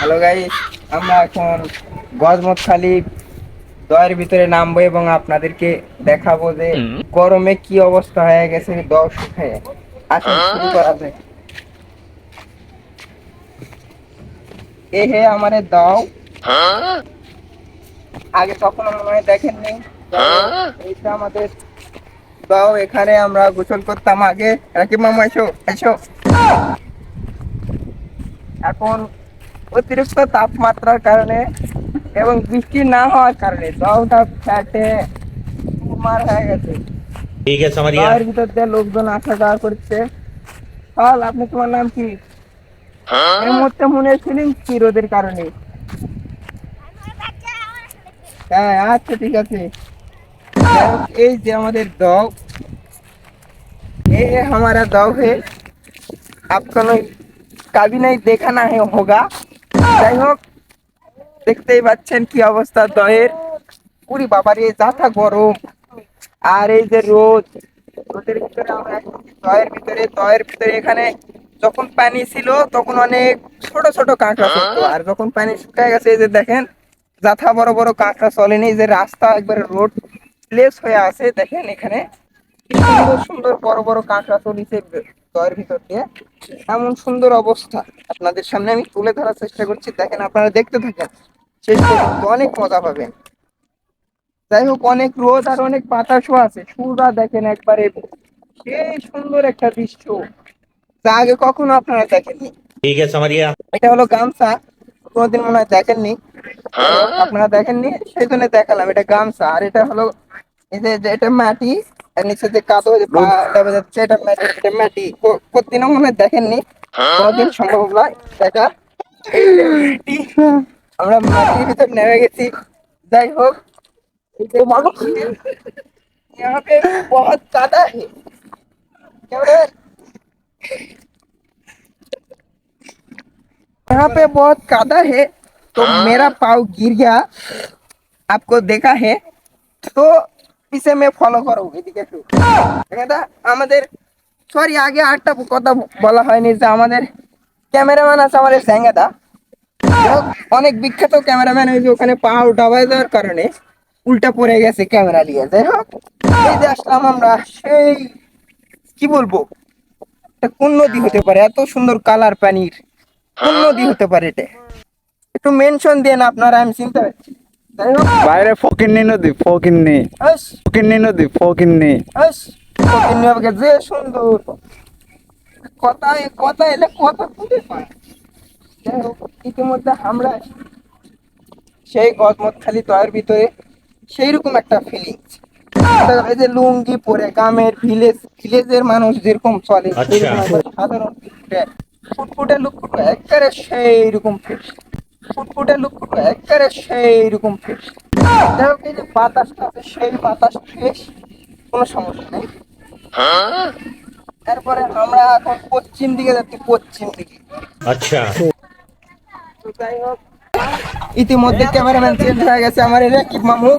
Hello guys, আমরা এখন গজমতখালি দয়ের ভিতরে নামবো এবং আপনাদেরকে দেখাবো যে গরমে কি অবস্থা হয়ে গেছে দশ শুকায়। আসুন শুরু করা যায়। এ হে আমারে দাও, আগে কখনো মনে হয় দেখেননি। এইটা আমাদের দাও, এখানে আমরা গোসল করতাম আগে। রাকিব মামা এসো এসো। এখন অতিরিক্ত তাপমাত্রার কারণে এবং বৃষ্টি না হওয়ার কারণে জলটা ফ্যাটে মার হয়ে গেছে। ठीक है समझ गया। গায়ের ভিতর দিয়ে লোকজন আসা যাওয়া করছে। চল, আপনি, তোমার নাম কি? এই মুহূর্তে মনে ফিলিং কি রোদের কারণে? হ্যাঁ, আচ্ছা ঠিক আছে। যাই হোক, এই যে আমাদের দাও, ये हमारा दाव है। आपको कभी नहीं देखा ना है होगा। যাই হোক, দেখতেই পাচ্ছেন কি অবস্থা দয়ের। পুরি বাবারে যাতা গরম, আর এই যে রোদ, রোদের ভিতরে আমরা এখন দয়ের ভিতরে এখানে যখন পানি ছিল তখন অনেক ছোট ছোট কাঁকড়া চলতো, আর যখন পানি শুকিয়ে গেছে এই যে দেখেন যাথা বড় বড় কাঁকড়া চলেনি। এই যে রাস্তা একবারে রোড প্লেস হয়ে আছে, দেখেন এখানে কি সুন্দর সুন্দর বড় বড় কাঁকড়া চলিছে দয়ের ভিতর দিয়ে। এমন সুন্দর অবস্থা আপনাদের সামনে আমি তুলে ধরার চেষ্টা করছি, দেখেন আপনারা দেখতে থাকেন, শেষ পর্যন্ত অনেক মজা পাবেন। যাই হোক, অনেক রোদ আর অনেক বাতাসও আছে, সুরা দেখেন একবারে সেই সুন্দর একটা দৃশ্য যা আগে কখনো আপনারা দেখেননি। ठीक है समझ गया। এটা হলো গামছা, কোনোদিন মনে হয় দেখেননি। আপনারা দেখেননি সেই জন্য দেখালাম, এটা গামছা। আর এটা হলো এই যে এটা মাটি, আর নিচে যে কাদো যে পা দেখা যাচ্ছে, এটা মাটি, এটা মাটি। কোনদিনও মনে হয় দেখেননি, কোনোদিন সম্ভব নয় দেখা। আমরা মাটির ভিতর নেমে গেছি। যাই হোক, यहाँ पे बहुत ज्यादा है, यहाँ पे बहुत कादा है। तो मेरा पाँव गिर गया, आपको देखा है তো পিছে মে ফলো করো এদিকে একটু। এটা আমাদের, সরি আগে আরেকটা কথা বলা হয়নি যে আমাদের ক্যামেরাম্যান আছে আমাদের স্যাঙ্গাদা। অনেক বিখ্যাত ক্যামেরাম্যান, ওই যে ওখানে পা উঠাবাই দেওয়ার কারণে উল্টা পড়ে গেছে ক্যামেরা নিয়ে। যাই হোক, এই যে আসলাম আমরা সেই, কি বলবো, এটা কোন নদী হতে পারে এত সুন্দর কালার পানির? কোন নদী হতে পারে এটা? একটু মেনশন দিয়ে না আপনারা, আমি চিনতে পারছি। যাই হোক, বাইরে ফকিন্নি নদী, ফকিন্নি আস ফকিন্নি নদী, ফকিন্নি। আস ফকিন্নি হবে, যে সুন্দর কথা, কথা এলে কথা খুঁজে পায়। যাই হোক, ইতিমধ্যে আমরা সেই গদমতখালি দয়ের ভিতরে সেই রকম একটা ফিলিংস। এই যে লুঙ্গি পরে গ্রামের ভিলেজের মানুষ যেরকম চলে আচ্ছা। সেরকম একবার সাধারণ ফুটফুটে লুকফুটে একেবারে সেই রকম ফ্রেশ, ফুটফুটে লুকফুটে একেবারে সেই রকম ফ্রেশ। যাই হোক, এই যে বাতাসটা আছে সেই বাতাস ফ্রেশ, কোনো সমস্যা নেই। তারপরে আমরা এখন পশ্চিম দিকে যাচ্ছি, পশ্চিম দিকে। अच्छा। তো যাই হোক, ইতিমধ্যে ক্যামেরাম্যান চেঞ্জ হয়ে গেছে আমার, এটা কি মামু।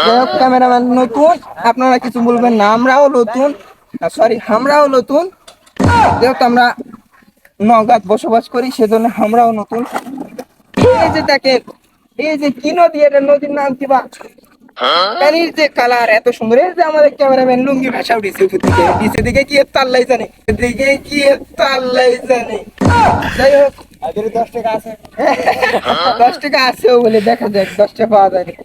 যাই হোক, ক্যামেরাম্যান নতুন, আপনারা কিছু বলবেন না, আমরাও নতুন, সরি আমরাও নতুন। যেহেতু আমরা নওগাঁত বসবাস করি সেজন্য আমরাও নতুন। এই যে দেখেন, এই যে কি নদী, এটা নদীর নাম কি বা? পানির যে কালার এত সুন্দর। এই যে আমাদের ক্যামেরাম্যান লুঙ্গি ভাষা উঠেছে উপর দিকে, নিচের দিকে কি এর আল্লাহ জানে, দিকে কি এর আল্লাহ জানে। যাই হোক, 10 টাকা আছে, 10 টাকা আছেও বলে দেখা যাক, 10 টাকা পাওয়া যায় নাকি।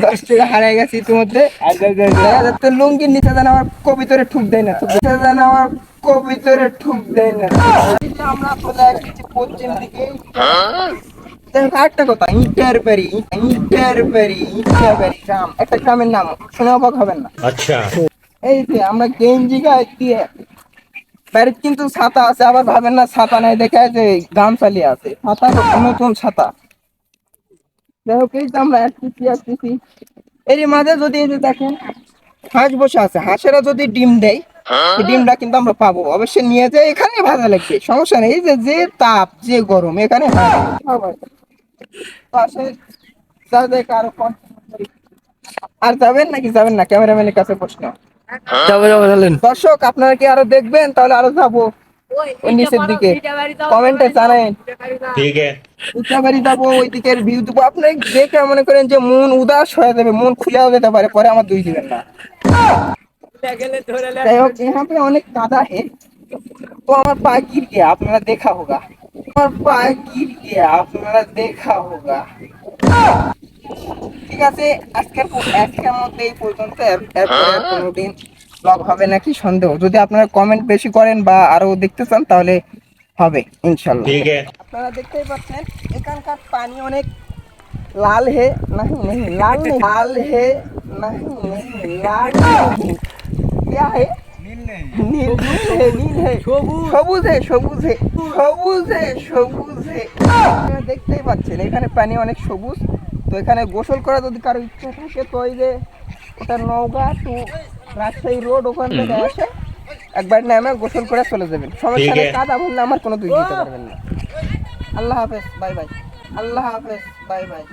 10 টাকা হারিয়ে গেছে ইতিমধ্যে। দেখা যাচ্ছে লুঙ্গির নিচে যেন আমার কবিতরে ঠুক দেয় না, নিচে যেন আমার কবিতরে ঠুক দেয় না। এই যে আমরা চলে আসছি পশ্চিম দিকে। আরেকটা কথা, ইটার বাড়ি গ্রাম, একটা গ্রামের নাম শুনে অবাক হবেন না। अच्छा। এই যে আমরা গেঞ্জি গায়ে দিয়ে, বাড়ির কিন্তু ছাতা আছে, আবার ভাবেন না ছাতা নাই দেখে যে গাম চালিয়ে আছে, ছাতা নতুন ছাতা। যাই হোক, এই যে আমরা আসতেছি এরই মাঝে যদি এই যে দেখেন হাঁস বসে আছে, হাঁসেরা যদি ডিম দেয় এই ডিমটা কিন্তু আমরা পাবো, অবশ্যই নিয়ে যাই, এখানে ভাজা লাগবে, সমস্যা নেই। এই যে যে তাপ যে গরম এখানে পাশে কারো আর যাবেন নাকি যাবেন না, ক্যামেরাম্যানের কাছে প্রশ্ন। যাবো যাবো চলেন। দর্শক আপনারা কি আরো দেখবেন? তাহলে আরো যাবো। ওই নিচের দিকে কমেন্টে জানান ठीक है উচ্চাবাড়ি যাবো ওই দিকের ভিউ দেবো। আপনি দেখে মনে করেন যে মন উদাস হয়ে যাবে, মন খুলেও যেতে পারে, পরে আমার দুই দিবেন না। যাই হোক यहाँ पे অনেক কাদা है तो আমার পা गिर गया, আপনারা দেখা होगा, আমার পা गिर गया আপনারা দেখা होगा। ঠিক আছে, আজকের মধ্যে এই পর্যন্ত। এরপরে আর কোনোদিন ব্লগ হবে নাকি সন্দেহ। যদি আপনারা কমেন্ট বেশি করেন বা আরো দেখতে চান তাহলে হবে ইনশাল্লাহ। ठीक है আপনারা দেখতেই পাচ্ছেন এখানকার পানি অনেক লাল হে नहीं नहीं लाल नहीं लाल है नहीं नहीं लाल नहीं क्या है নীল নীল है সবুজ है সবুজ है সবুজ है সবুজ है আপনারা দেখতেই পাচ্ছেন এখানে পানি অনেক সবুজ। তো এখানে গোসল করা যদি কারো ইচ্ছা থাকে তো ওই যে ওটা নওগাঁ টু রাজশাহী রোড ওখান থেকে আসে একবার নামে গোসল করে চলে যাবেন, সমস্যা নেই। কাদা বললে আমার কোনো দুই দিতে পারবেন না। আল্লাহ হাফেজ, বাই বাই। আল্লাহ হাফেজ, বাই বাই।